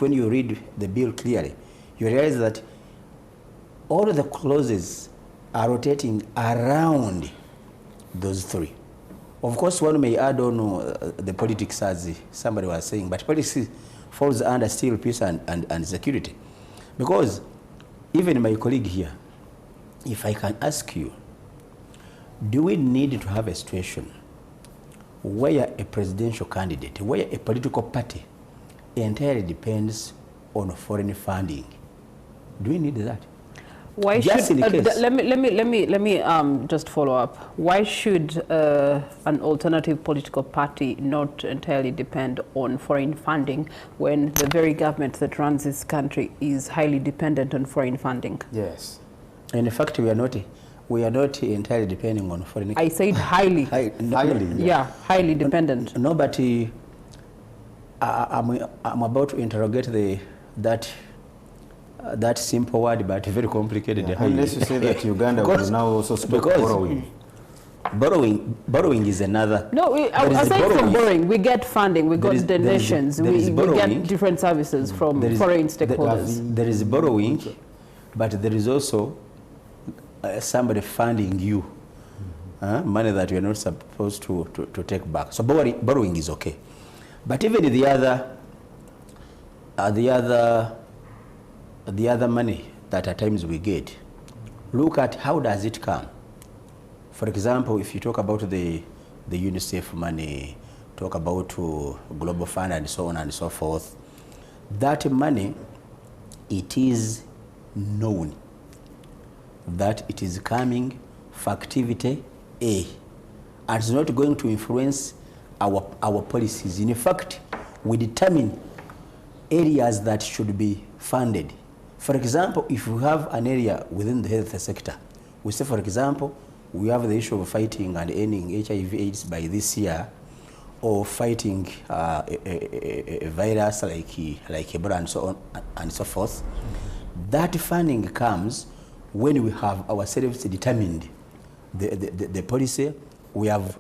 when you read the bill clearly, you realize that all of the clauses are rotating around those three. Of course, one may add on the politics, as somebody was saying, but politics falls under still peace and security. Because even my colleague here, if I can ask you, do we need to have a situation where a presidential candidate, where a political party entirely depends on foreign funding? Do we need that? Why just should, let me just follow up. Why should an alternative political party not entirely depend on foreign funding when the very government that runs this country is highly dependent on foreign funding? Yes. And in fact, we are not entirely depending on foreign. I said highly. Highly. Yeah, highly dependent. No, but I'm about to interrogate that simple word, but very complicated. Yeah, unless you say that Uganda will now also stop borrowing. Borrowing is another. No, aside from borrowing, we get funding, we got donations, we get different services from foreign stakeholders. There is borrowing, but there is also somebody funding you money that you are not supposed to take back. So borrowing is okay, but even the other money that at times we get, look at how does it come. For example, if you talk about the UNICEF money, talk about Global Fund and so on and so forth, that money, it is known that it is coming for activity A, and it's not going to influence our policies. In fact, we determine areas that should be funded. For example, if we have an area within the health sector, we say, for example, we have the issue of fighting and ending HIV/AIDS by this year, or fighting a virus like Ebola and so on and so forth. That funding comes when we have ourselves determined the policy, we have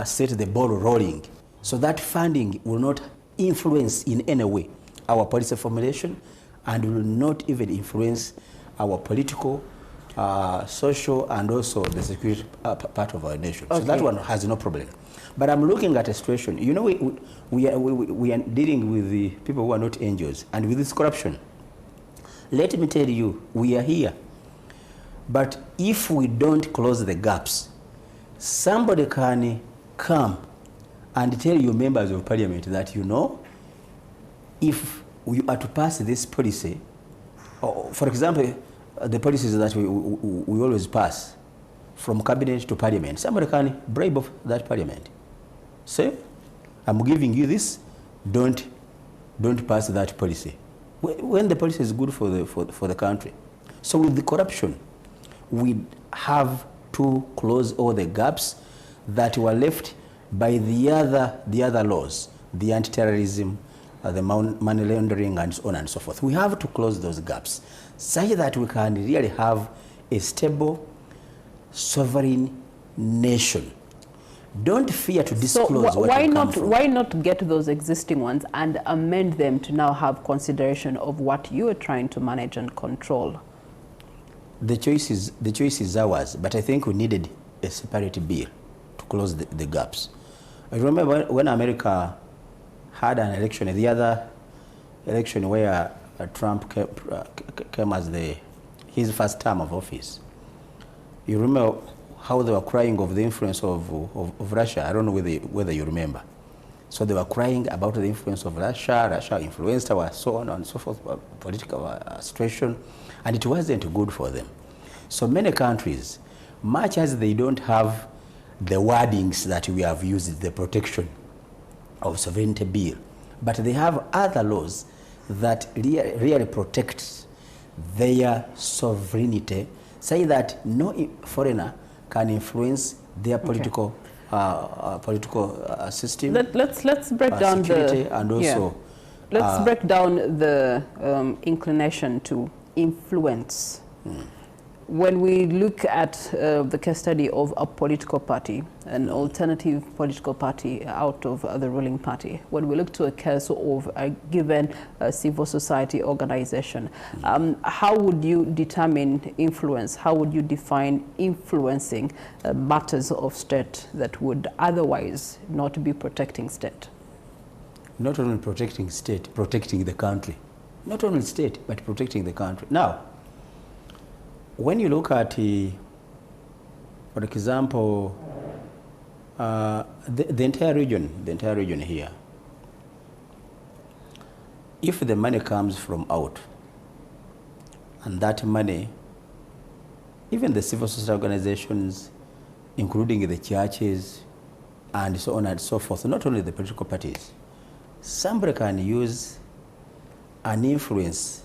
set the ball rolling. So that funding will not influence in any way our policy formulation, and will not even influence our political, social, and also the security part of our nation. Okay. So that one has no problem. But I'm looking at a situation, you know, we are dealing with the people who are not NGOs, and with this corruption. Let me tell you, we are here. But if we don't close the gaps, somebody can come and tell you members of parliament that, you know, if we are to pass this policy, or for example, the policies that we always pass from cabinet to parliament, somebody can bribe off that parliament. Say, I'm giving you this, don't pass that policy. When the policy is good for the country. So with the corruption, we have to close all the gaps that were left by the other laws, the anti-terrorism, the money laundering, and so on and so forth. We have to close those gaps such that we can really have a stable, sovereign nation. Don't fear to disclose so why not get those existing ones and amend them to now have consideration of what you are trying to manage and control? The choice is ours, but I think we needed a separate bill to close the gaps. I remember when America had an election, the other election where Trump came as his first term of office. You remember how they were crying of the influence of Russia. I don't know whether you remember. So they were crying about the influence of Russia. Russia influenced our so on and so forth political situation, and it wasn't good for them. So many countries, much as they don't have the wordings that we have used, the protection of sovereignty bill, but they have other laws that really protect their sovereignty, say that no foreigner can influence their political system. Let's break down the and also break down the inclination to influence. when we look at the case study of a political party, an alternative political party out of the ruling party, when we look to a case of a given civil society organization, how would you determine influence? How would you define influencing matters of state that would otherwise not be protecting state? Not only protecting state, protecting the country. Not only state, but protecting the country. Now, when you look at, for example, the entire region here, if the money comes from out, and that money, even the civil society organizations, including the churches, and so on and so forth, not only the political parties, somebody can use an influence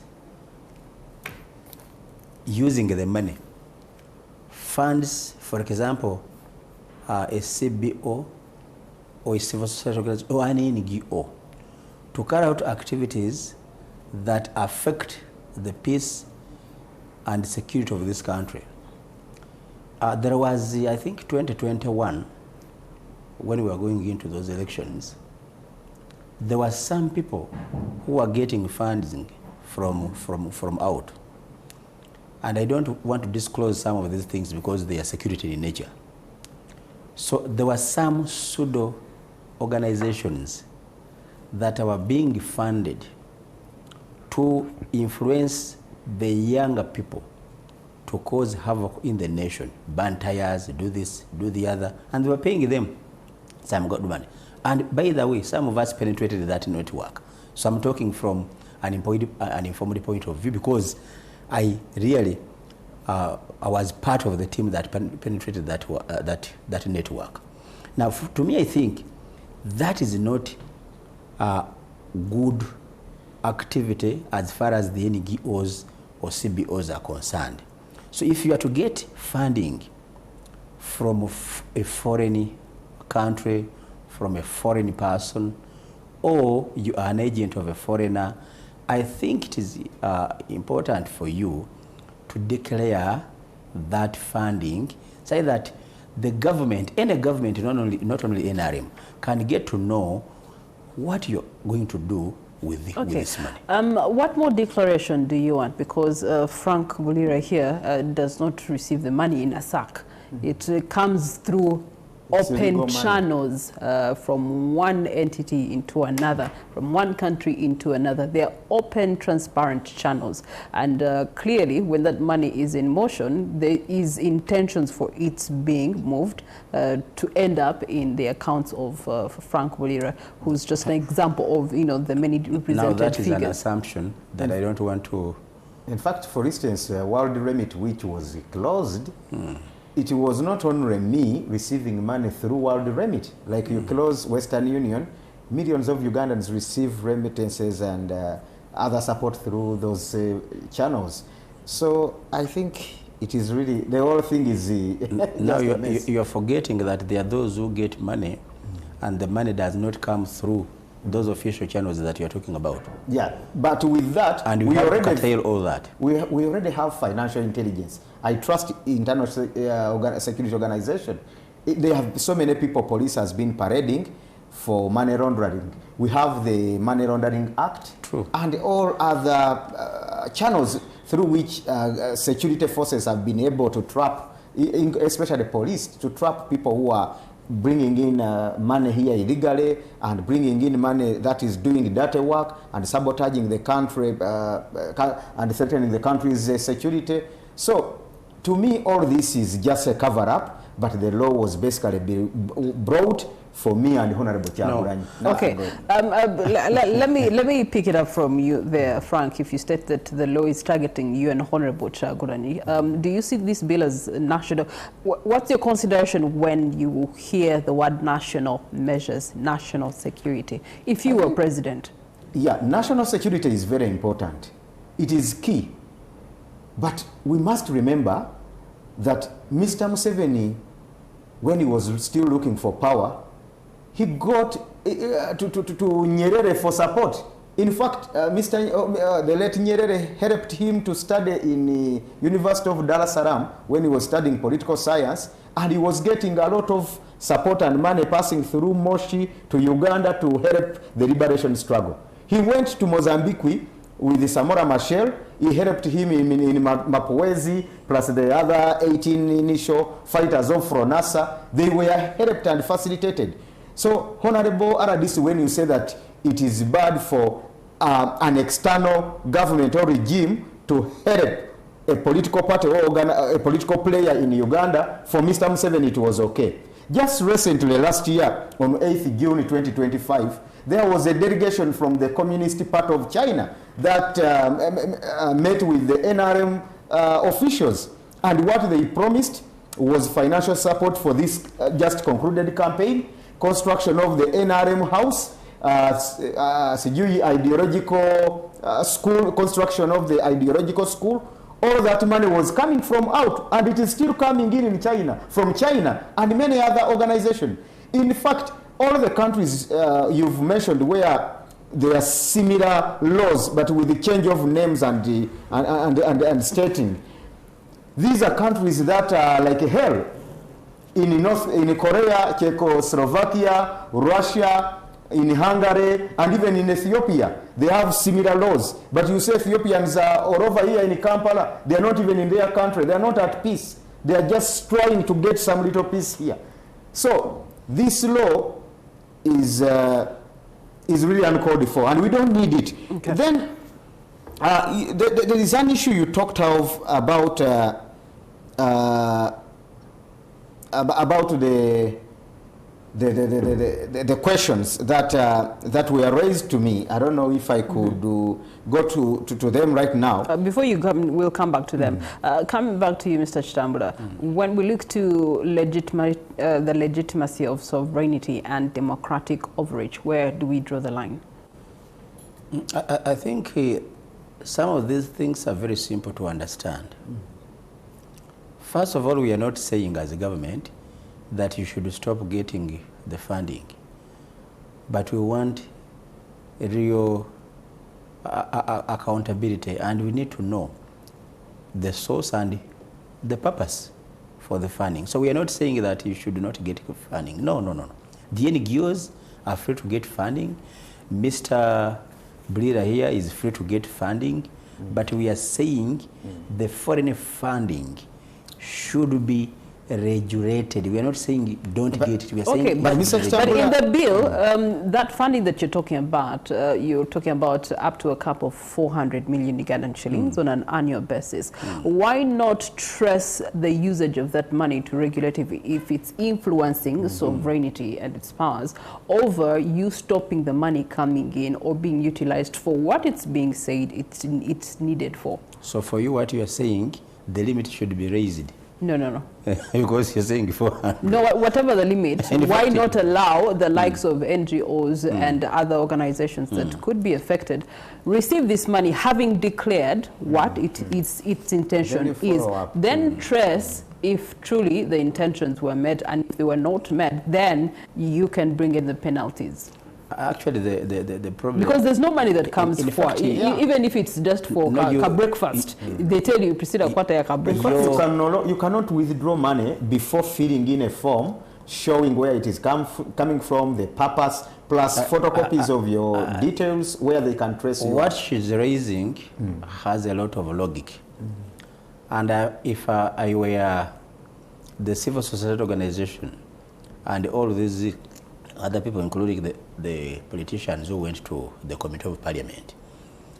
using the money, funds, for example, a CBO or a civil society organization or an NGO to carry out activities that affect the peace and security of this country. There was, I think, 2021, when we were going into those elections, there were some people who were getting funding from out. And I don't want to disclose some of these things because they are security in nature. So there were some pseudo organizations that were being funded to influence the younger people to cause havoc in the nation, burn tires, do this, do the other, and they were paying them some good money. And by the way, some of us penetrated that network. So I'm talking from an informed point of view because I really, I was part of the team that penetrated that network. Now, to me, I think that is not a good activity as far as the NGOs or CBOs are concerned. So if you are to get funding from a foreign country, from a foreign person, or you are an agent of a foreigner, I think it is important for you to declare that funding, say that the government, any government, not only NRM, can get to know what you're going to do with this money. What more declaration do you want? Because Frank Bulira here does not receive the money in a sack. It comes through open channels from one entity into another, from one country into another. They are open, transparent channels. And clearly, when that money is in motion, there is intentions for its being moved to end up in the accounts of Frank Bulira, who's just an example of, the many represented figures. Now that is an assumption that I don't want to... In fact, for instance, World Remit, which was closed, it was not only me receiving money through World Remit. Like you close Western Union, millions of Ugandans receive remittances and other support through those channels. So I think it is really, the whole thing is... now you're forgetting that there are those who get money and the money does not come through those official channels that you're talking about. Yeah, but with that... And we already curtail all that. We already have financial intelligence. I trust internal security organization. They have so many people, police has been parading for money laundering. We have the Money Laundering Act. True. And all other channels through which security forces have been able to trap, especially police, to trap people who are bringing in money here illegally and bringing in money that is doing dirty work and sabotaging the country and threatening the country's security. So, to me, all this is just a cover-up, but the law was basically brought for me and Honorable Kyagulanyi. No. Okay, let me pick it up from you there, Frank. If you state that the law is targeting you and Honorable Kyagulanyi, do you see this bill as national? What's your consideration when you hear the word national measures, national security, if you were president? Yeah, national security is very important. It is key. But we must remember that Mr. Museveni, when he was still looking for power, he got to Nyerere for support In fact, the late Nyerere helped him to study in the University of Dar es Salaam when he was studying political science, and he was getting a lot of support and money passing through Moshi to Uganda to help the liberation struggle. He went to Mozambique with Samora Machel. He helped him in Mapoezi, plus the other 18 initial fighters of Fronasa. They were helped and facilitated. So, Honorable Aradisi, when you say that it is bad for an external government or regime to help a political party or a political player in Uganda, for Mr. Museveni it was okay. Just recently, last year, on 8th June 2025, there was a delegation from the Communist Party of China that met with the NRM officials. And what they promised was financial support for this just concluded campaign, construction of the NRM house, ideological school, construction of the ideological school. All that money was coming from out, and it is still coming in China, from China and many other organizations. In fact, all the countries you've mentioned where there are similar laws, but with the change of names and stating, these are countries that are like hell. In Korea, Czechoslovakia, Russia, in Hungary, and even in Ethiopia, they have similar laws. But you say Ethiopians are all over here in Kampala, they are not even in their country, they are not at peace. They are just trying to get some little peace here. So, this law is really uncalled for, and we don't need it. Okay. Then, there is an issue you talked of about the questions that were raised to me. I don't know if I could go to them right now. Before you come, we'll come back to them. Coming back to you, Mr. Chitambula, when we look to the legitimacy of sovereignty and democratic overreach, where do we draw the line? I think some of these things are very simple to understand. First of all, we are not saying as a government that you should stop getting the funding, but we want a real accountability, and we need to know the source and the purpose for the funding. So we are not saying that you should not get funding. No. The NGOs are free to get funding. Mr. Brira here is free to get funding, but we are saying the foreign funding should be regulated. We are not saying don't get it. We are saying but in the bill, that funding that you're talking about up to a cap of 400 million Ugandan shillings on an annual basis. Why not trace the usage of that money to regulate if it's influencing sovereignty and its powers over you stopping the money coming in or being utilized for what it's being said it's needed for? So for you, what you are saying, the limit should be raised. No. Because you're saying 400. No, whatever the limit, why not allow the likes of NGOs and other organizations that could be affected receive this money, having declared what its intention is, then trace if truly the intentions were met, and if they were not met, then you can bring in the penalties. Actually, the problem... Because there's no money that comes for, even if it's just for breakfast. They tell you, proceed a quarter breakfast. You cannot withdraw money before filling in a form showing where it is coming from, the purpose, plus photocopies of your details where they can trace you. What she's raising has a lot of logic. And if I were the civil society organization and all these other people, including the politicians who went to the Committee of Parliament,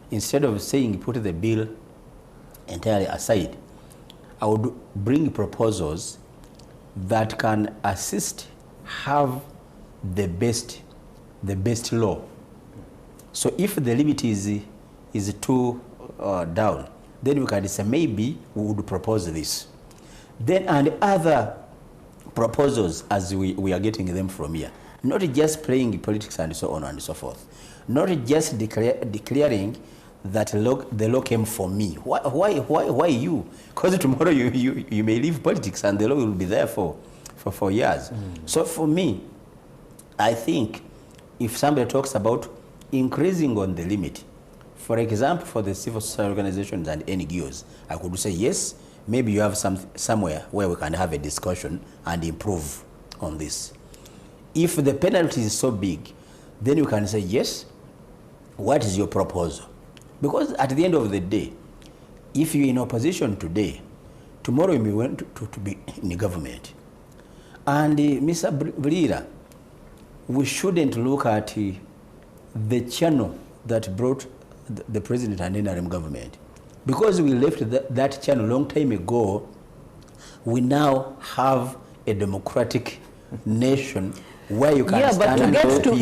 instead of saying put the bill entirely aside, I would bring proposals that can assist, have the best law. So if the limit is too down, then we can say maybe we would propose this. Then and other proposals as we are getting them from here. Not just playing politics and so on and so forth. Not just declaring that the law came for me. Why you? Because tomorrow you may leave politics and the law will be there for 4 years. So for me, I think if somebody talks about increasing on the limit. For example, for the civil society organizations and NGOs, I could say, yes, maybe you have somewhere where we can have a discussion and improve on this. If the penalty is so big, then you can say, yes, what is your proposal? Because at the end of the day, if you're in opposition today, tomorrow you may want to be in the government. And Mr. Brira, we shouldn't look at the channel that brought the president and NRM government. Because we left that channel a long time ago, we now have a democratic nation where you can but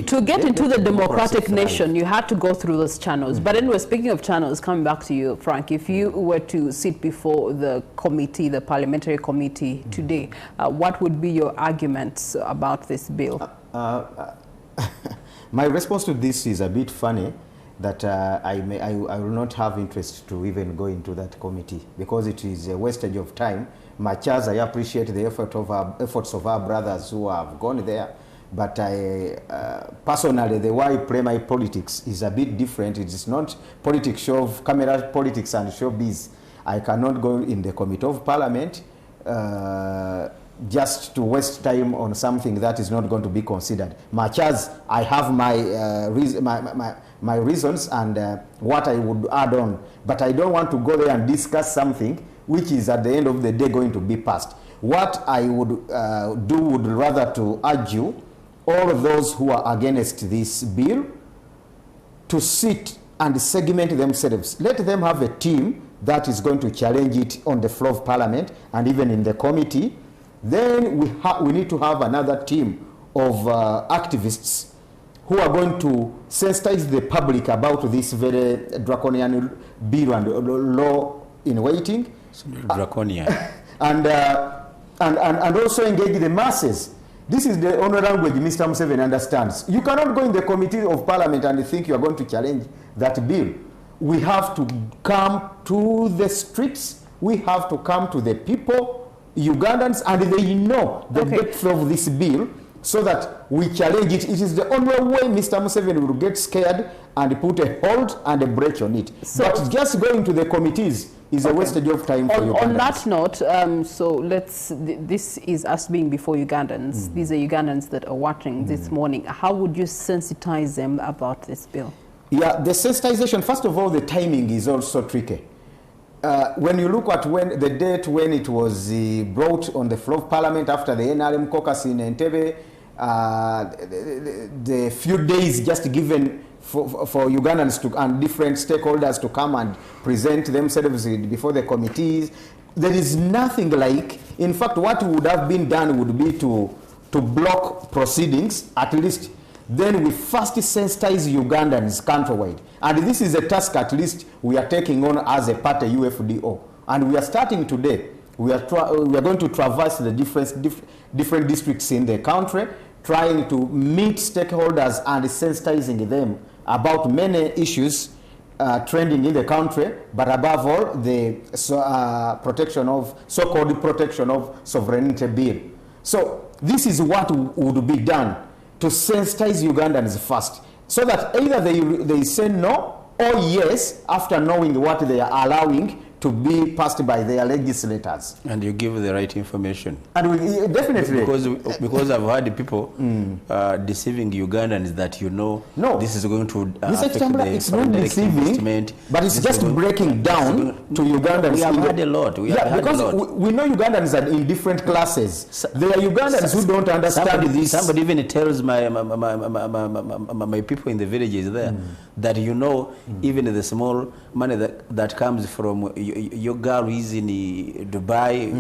to get into the democratic nation, you had to go through those channels. But anyway, speaking of channels, coming back to you, Frank, if you were to sit before the committee, the parliamentary committee today, what would be your arguments about this bill? My response to this is a bit funny, that I will not have interest to even go into that committee, because it is a wastage of time. Much as I appreciate the efforts of our brothers who have gone there, but personally, the way I play my politics is a bit different. It is not politics, show of camera politics and showbiz. I cannot go in the Committee of Parliament just to waste time on something that is not going to be considered. Much as I have my reasons and what I would add on, but I don't want to go there and discuss something which is at the end of the day going to be passed. What I would do would rather to argue all of those who are against this bill to sit and segment themselves. Let them have a team that is going to challenge it on the floor of Parliament and even in the committee. Then we need to have another team of activists who are going to sensitize the public about this very draconian bill and law in waiting. It's draconian. And also engage the masses. This is the only language Mr. Museveni understands. You cannot go in the Committee of Parliament and think you are going to challenge that bill. We have to come to the streets. We have to come to the people, Ugandans, and they know the depth of this bill so that we challenge it. It is the only way Mr. Museveni will get scared and put a hold and a brake on it. So, but just going to the committees is a wastage of time for Ugandans. On that note, so this is us being before Ugandans. These are Ugandans that are watching this morning. How would you sensitize them about this bill? Yeah, the sensitization, first of all, the timing is also tricky. When you look at the date when it was brought on the floor of Parliament after the NRM caucus in Entebbe, the few days just given for Ugandans and different stakeholders to come and present themselves before the committees, there is nothing like. In fact, what would have been done would be to block proceedings, at least. Then we first sensitize Ugandans countrywide. And this is a task at least we are taking on as a party, UFDO. And we are starting today. We are going to traverse the different districts in the country, trying to meet stakeholders and sensitizing them about many issues trending in the country, but above all, the so-called protection of sovereignty bill. So this is what would be done to sensitize Ugandans first, so that either they say no or yes after knowing what they are allowing to be passed by their legislators. And you give the right information. And we definitely. Because I've heard people deceiving Ugandans that no, this is going to affect it's not deceiving, but it's just breaking down to Ugandans. We have had a lot. We know Ugandans are in different classes. There are Ugandans who don't understand this. Somebody even tells my people in the villages there that even the small money that comes from your girl is in Dubai,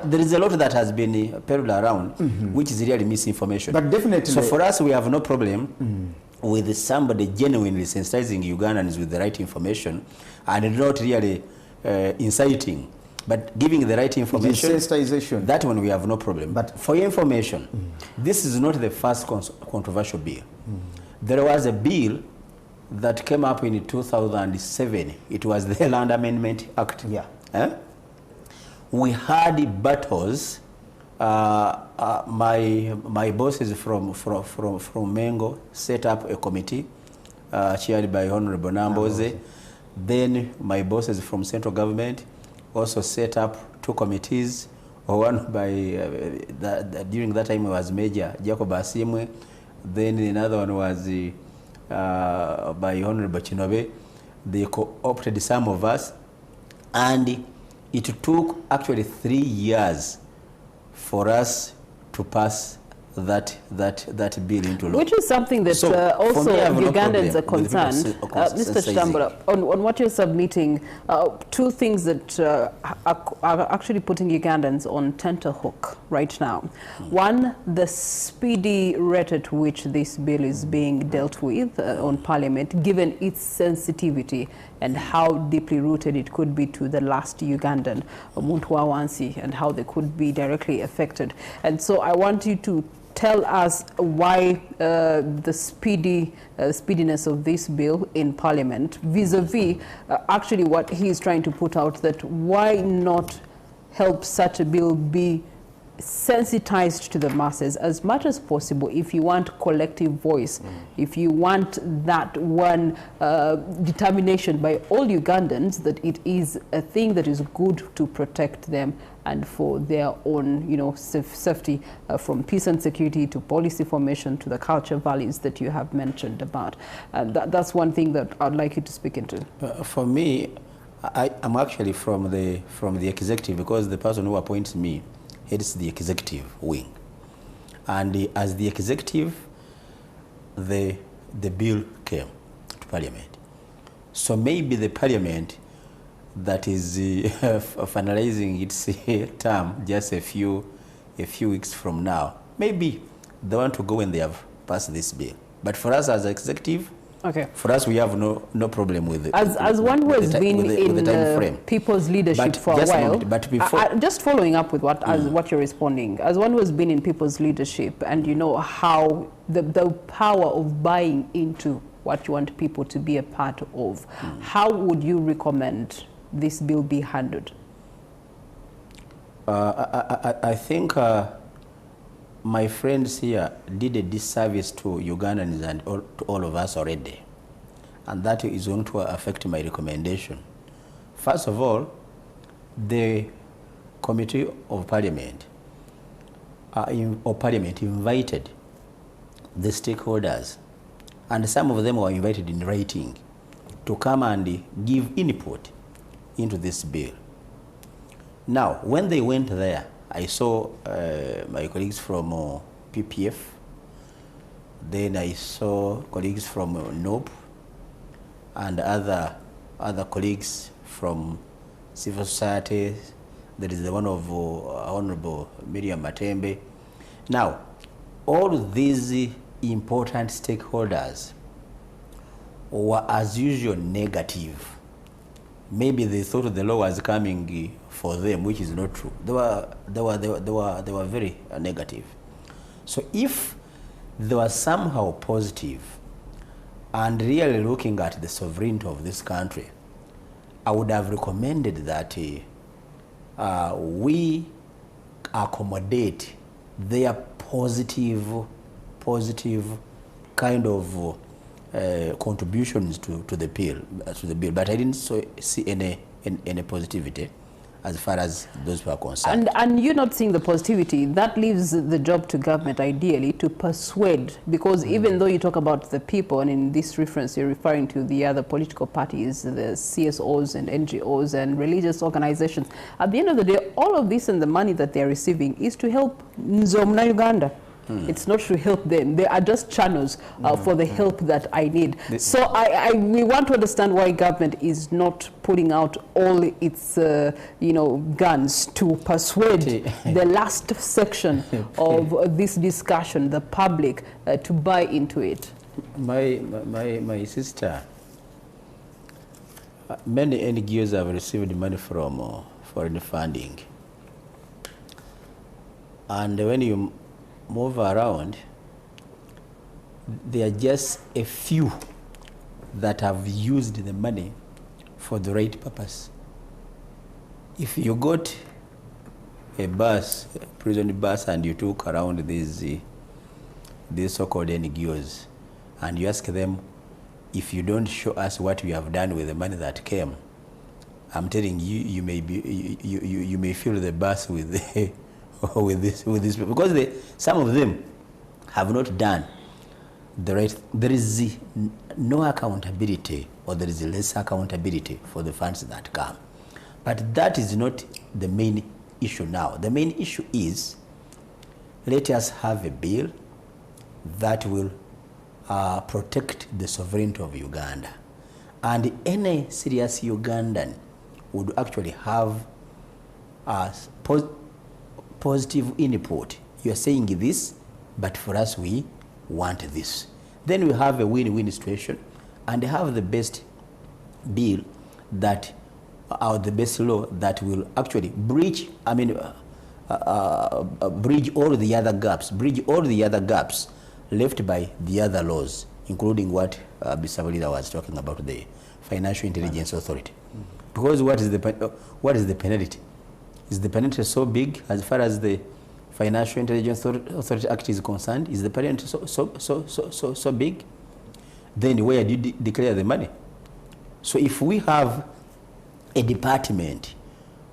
there is a lot that has been peddled around, which is really misinformation. But definitely. So for us, we have no problem with somebody genuinely sensitizing Ugandans with the right information and not really inciting, but giving the right information. Sensitization. That one we have no problem. But for your information, this is not the first controversial bill. There was a bill that came up in 2007. It was the Land Amendment Act. We had battles. My bosses from Mengo set up a committee. chaired by Honorable Namboze. Then my bosses from central government also set up 2 committees, one by, during that time was Major Jacob Asimwe, then another one was by Honorable Chinobe. They co-opted some of us, and it took actually 3 years for us to pass that bill into law. Which is something that also Ugandans are concerned. Mr. Chitambula, on what you're submitting, 2 things that are actually putting Ugandans on tenterhook right now. One, the speedy rate at which this bill is being dealt with on Parliament, given its sensitivity and how deeply rooted it could be to the last Ugandan, Muntu Wansi, and how they could be directly affected. And so I want you to tell us why the speediness of this bill in Parliament vis-a-vis actually what he is trying to put out, that why not help such a bill be sensitized to the masses as much as possible if you want collective voice, if you want that one determination by all Ugandans that it is a thing that is good to protect them and for their own, you know, safety, from peace and security to policy formation to the culture values that you have mentioned about. That's one thing that I'd like you to speak into. For me, I'm actually from the executive, because the person who appoints me heads the executive wing, and as the executive, the bill came to Parliament. So maybe the Parliament that is finalizing its term just a few weeks from now, maybe they want to go when they have passed this bill. But for us as executive, okay, for us we have no problem with it. As one who has been in people's leadership for a while, but before, just following up with what you're responding, as one who has been in people's leadership, and you know how the power of buying into what you want people to be a part of, how would you recommend this bill be handled? I think my friends here did a disservice to Ugandans and to all of us already, and that is going to affect my recommendation. First of all, the Committee of Parliament invited the stakeholders, and some of them were invited in writing to come and give input into this bill. Now, when they went there, I saw my colleagues from PPF, then I saw colleagues from NOP, and other colleagues from civil society. There is the one of Honorable Miriam Matembe. Now, all these important stakeholders were as usual negative. Maybe they thought the law was coming for them, which is not true. They were very negative. So if they were somehow positive and really looking at the sovereignty of this country, I would have recommended that we accommodate their positive kind of contributions to the bill. But I didn't see any positivity as far as those who are concerned. And you're not seeing the positivity. That leaves the job to government, ideally, to persuade, because even though you talk about the people, and in this reference you're referring to the other political parties, the CSOs and NGOs and religious organizations, at the end of the day, all of this and the money that they're receiving is to help Nzomna Uganda. It's not to help them. They are just channels for the help that I need. So we want to understand why government is not putting out all its guns to persuade the last section of this discussion, the public, to buy into it. My sister, many NGOs have received money from foreign funding, and when you move around, there are just a few that have used the money for the right purpose. If you got a bus, a prison bus, and you took around these so-called NGOs, and you ask them, if you don't show us what you have done with the money that came, I'm telling you, you may feel the bus with the, with this because some of them have not done the right. There is no accountability, or there is less accountability for the funds that come. But that is not the main issue now. The main issue is, let us have a bill that will protect the sovereignty of Uganda. And any serious Ugandan would actually have a positive input. You are saying this, but for us we want this. Then we have a win-win situation and have the best bill that, or the best law that will actually bridge, bridge all the other gaps left by the other laws, including what Bisabulida was talking about, the Financial Intelligence Authority. Because what is the penalty? Is the penalty so big as far as the Financial Intelligence Authority Act is concerned? Is the penalty so big? Then where do you declare the money? So if we have a department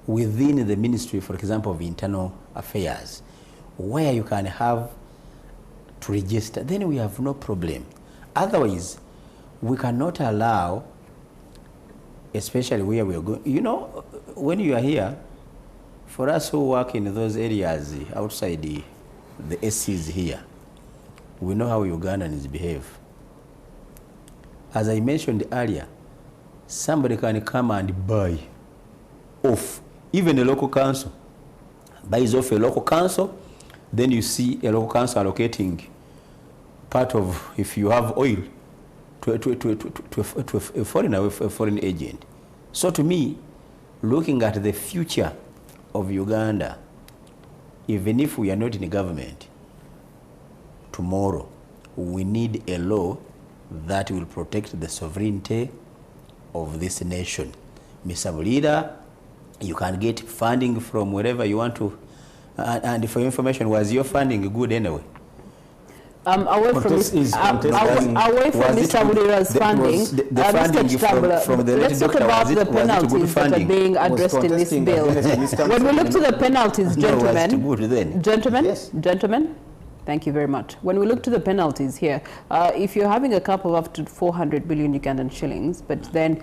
within the Ministry, for example, of Internal Affairs, where you can have to register, then we have no problem. Otherwise, we cannot allow, especially where we are going. You know, when you are here, for us who work in those areas outside the SCs here, we know how Ugandans behave. As I mentioned earlier, somebody can come and buy off, even a local council buys off a local council. Then you see a local council allocating part of, if you have oil, to a foreign agent. So to me, looking at the future of Uganda, even if we are not in government tomorrow, we need a law that will protect the sovereignty of this nation. Mr. Bulida, you can get funding from wherever you want to. And for your information, was your funding good anyway? Away from Mr. Bulida's funding, let's talk about the penalties that are being addressed in this bill. When we look to the penalties, gentlemen, thank you very much. When we look to the penalties here, if you're having a cap of up to 400 billion Ugandan shillings, but then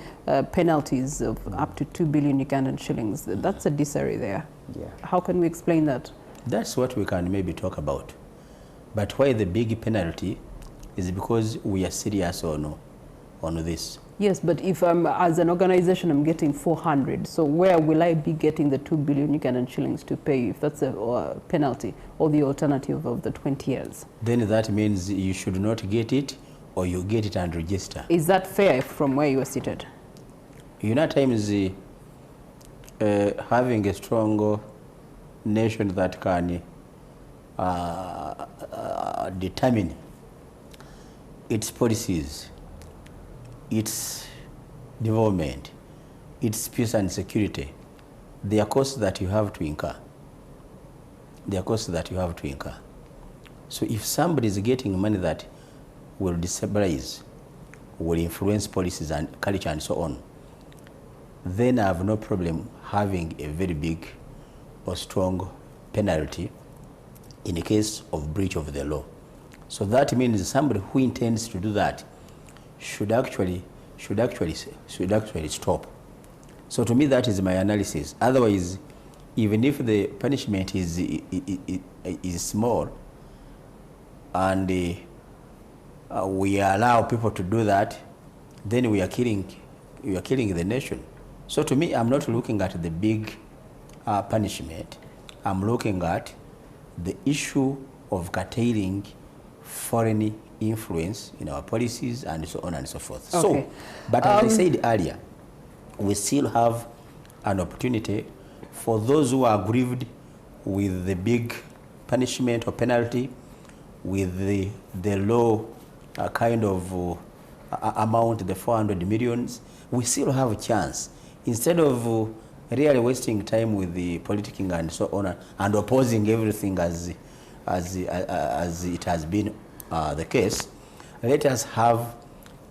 penalties of up to 2 billion Ugandan shillings, that's a disarray there. Yeah. How can we explain that? That's what we can maybe talk about. But why the big penalty is because we are serious on this. Yes, but if as an organization I'm getting 400, so where will I be getting the 2 billion Ugandan shillings to pay if that's a penalty, or the alternative of the 20 years? Then that means you should not get it, or you get it and register. Is that fair from where you are seated? You know, times having a strong nation that can determine its policies, its development, its peace and security, there are costs that you have to incur. So if somebody is getting money that will destabilize, will influence policies and culture and so on, then I have no problem having a very big or strong penalty in the case of breach of the law. So that means somebody who intends to do that should actually stop. So to me, that is my analysis. Otherwise, even if the punishment is small, and we allow people to do that, then we are killing the nation. So to me, I'm not looking at the big punishment. I'm looking at the issue of curtailing foreign influence in our policies and so on and so forth. Okay. So, but as I said earlier, we still have an opportunity for those who are aggrieved with the big punishment or penalty, with the low kind of amount, the 400 millions, we still have a chance. Instead of really wasting time with the politicking and so on and opposing everything as it has been the case, let us have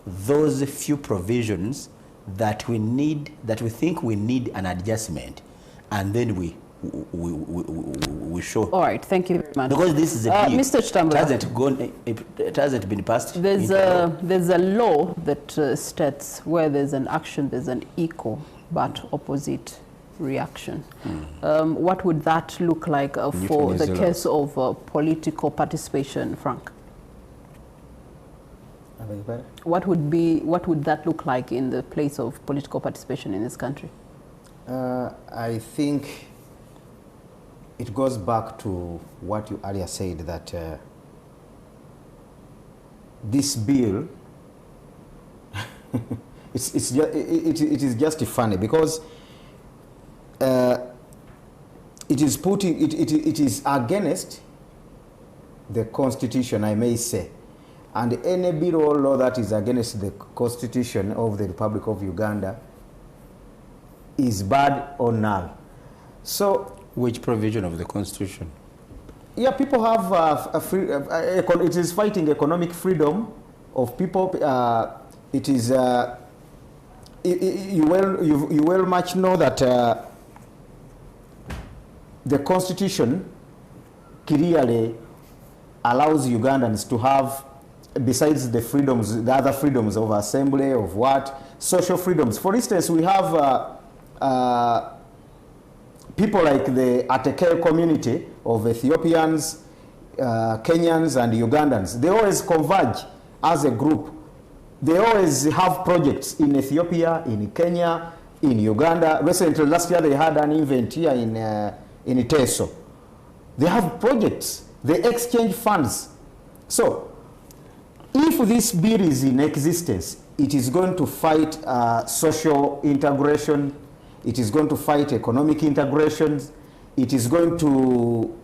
those few provisions that we need, that we think we need an adjustment, and then we show. All right, thank you very much. Because this is a bill. Mr. Chitambula, it hasn't been passed. There's a law that states where there's an action, there's an equal but opposite reaction. What would that look like for the case of political participation, Frank? What would that look like in the place of political participation in this country? I think it goes back to what you earlier said, that this bill it is just funny because it is against the Constitution, I may say, and any bill or law that is against the Constitution of the Republic of Uganda is bad or null. So, which provision of the Constitution? Yeah, people have it is fighting economic freedom of people. It is you well much know that the Constitution clearly allows Ugandans to have, besides the freedoms, the other freedoms of assembly, of what, social freedoms. For instance, we have people like the Atekeo community of Ethiopians, Kenyans, and Ugandans. They always converge as a group. They always have projects in Ethiopia, in Kenya, in Uganda. Recently, last year, they had an event here in Teso. They have projects. They exchange funds. So, if this bill is in existence, it is going to fight social integration. It is going to fight economic integration. It is going to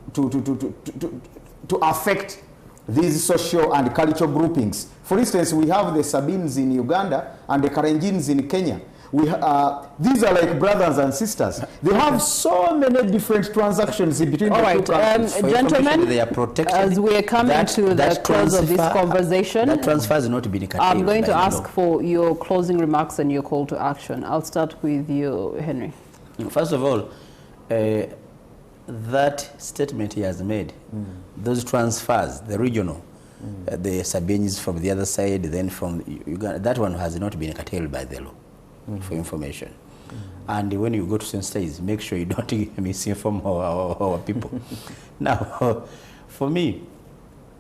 affect these social and cultural groupings. For instance, we have the Sabines in Uganda and the Karenjins in Kenya. These are like brothers and sisters. They have so many different transactions in between the two countries. Gentlemen, they are protected. As we are coming to the close of this conversation, that transfer has not been curtailed. I'm going to ask for your closing remarks and your call to action. I'll start with you, Henry. First of all, that statement he has made, those transfers, the regional, the Sabines from the other side, then from Uganda, that one has not been curtailed by the law. For information. And when you go to sensitize, make sure you don't misinform our people. Now, for me,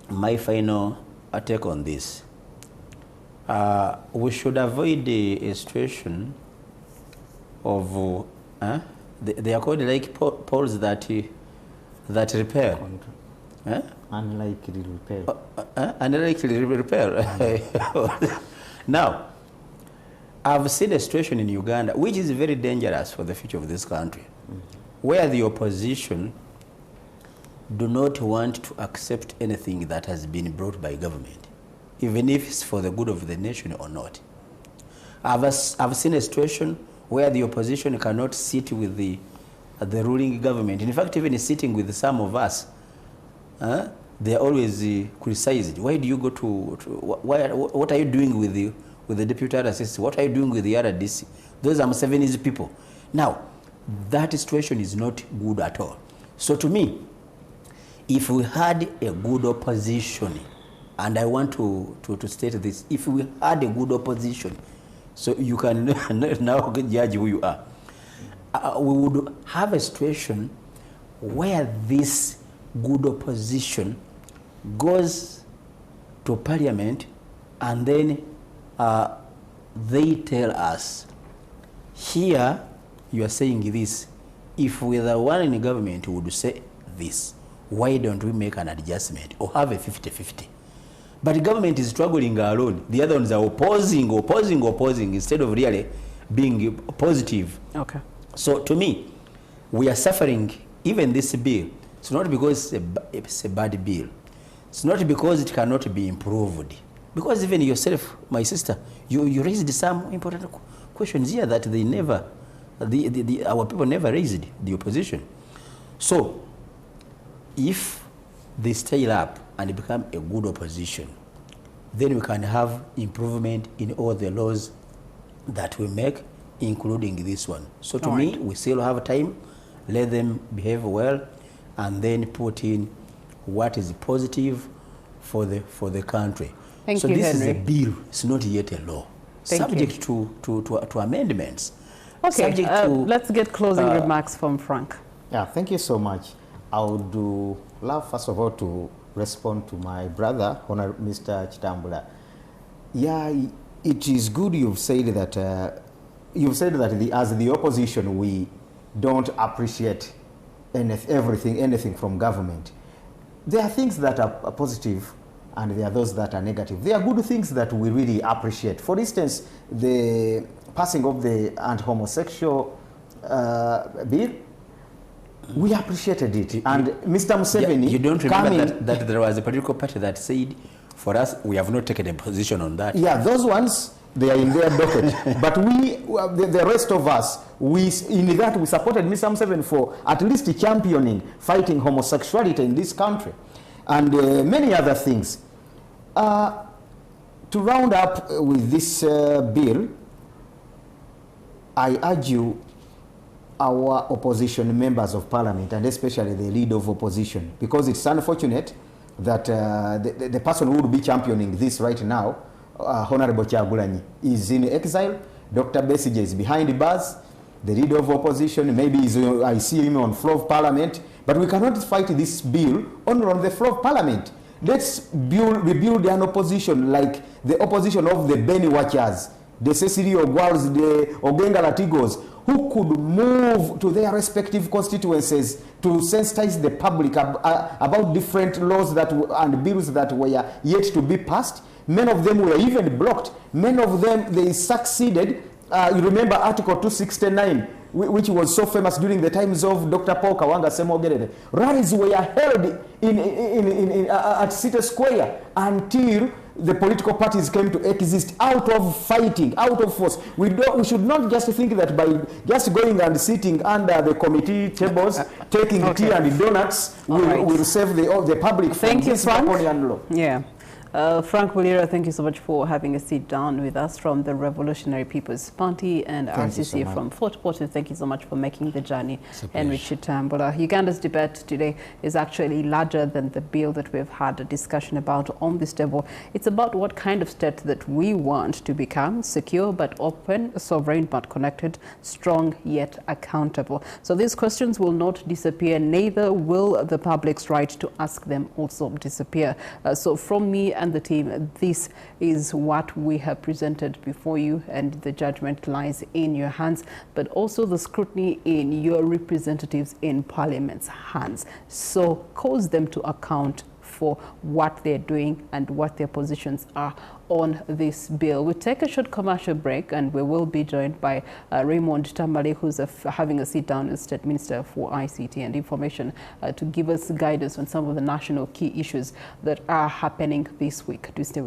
my final take on this, we should avoid a situation of, they are called like poles that repair. Unlikely repair. Unlikely repair. Now, I've seen a situation in Uganda which is very dangerous for the future of this country, where the opposition do not want to accept anything that has been brought by government, even if it's for the good of the nation or not. I've seen a situation where the opposition cannot sit with the ruling government. In fact, even sitting with some of us, they are always criticized. Why do you go what are you doing with the deputy assistant? What are you doing with the RDC? Those are Museveni's people. Now, that situation is not good at all. So to me, if we had a good opposition, and I want to state this, if we had a good opposition, so you can now judge who you are, we would have a situation where this good opposition goes to parliament and then they tell us, here you are saying this. If we the one in the government would say this, why don't we make an adjustment or have a 50-50? But the government is struggling alone. The other ones are opposing instead of really being positive. Okay. So to me, we are suffering even this bill. It's not because it's a bad bill. It's not because it cannot be improved. Because even yourself, my sister, you raised some important questions here that they never, our people never raised, the opposition. So, if they stay up and become a good opposition, then we can have improvement in all the laws that we make, including this one. So to me, we still have time. Let them behave well, and then put in what is positive for the country. Thank so you, this Henry. is a bill. It's not yet a law. Subject to amendments. Okay, let's get closing remarks from Frank. Yeah, thank you so much. I would love, first of all, to respond to my brother, Mr. Chitambula. Yeah, it is good you've said that as the opposition, we don't appreciate anything from government. There are things that are positive, and there are those that are negative. There are good things that we really appreciate. For instance, the passing of the anti-homosexual bill, we appreciated it. And Mr. Museveni, you don't remember that there was a political party that said, for us, we have not taken a position on that. Yeah, those ones, they are in their docket. But we, the rest of us, we supported Mr. Museveni for at least championing, fighting homosexuality in this country, and many other things. To round up with this bill, I urge you, our opposition members of parliament, and especially the leader of opposition, because it's unfortunate that the person who would be championing this right now, Honorable Kyagulanyi, is in exile. Dr. Besigye is behind bars. The leader of opposition, maybe I see him on floor of parliament, but we cannot fight this bill only on the floor of parliament. Let's rebuild an opposition like the opposition of the Beni Watchers, the Cecily Ogwals, the Ogenga Latigos, who could move to their respective constituencies to sensitize the public about different laws and bills that were yet to be passed. Many of them were even blocked. Many of them, they succeeded. You remember Article 269, which was so famous during the times of Dr. Paul Kawanga Semogerere. Rallies were held at City Square until the political parties came to exist out of fighting, out of force. We should not just think that by just going and sitting under the committee tables, taking tea and donuts, will save the public from this draconian law. Yeah. Frank Mulira, thank you so much for having a seat down with us from the Revolutionary People's Party, and RCC from Fort Portal. Thank you so much for making the journey. Henry Chitambula. Uganda's debate today is actually larger than the bill that we've had a discussion about on this table. It's about what kind of state that we want to become: secure but open, sovereign but connected, strong yet accountable. So these questions will not disappear, neither will the public's right to ask them also disappear. So from me and the team, this is what we have presented before you, and the judgment lies in your hands, but also the scrutiny in your representatives in Parliament's hands. So cause them to account for what they're doing and what their positions are on this bill. We'll take a short commercial break, and we will be joined by Raymond Tambale, who's having a sit down as State Minister for ICT and Information, to give us guidance on some of the national key issues that are happening this week. Do stay with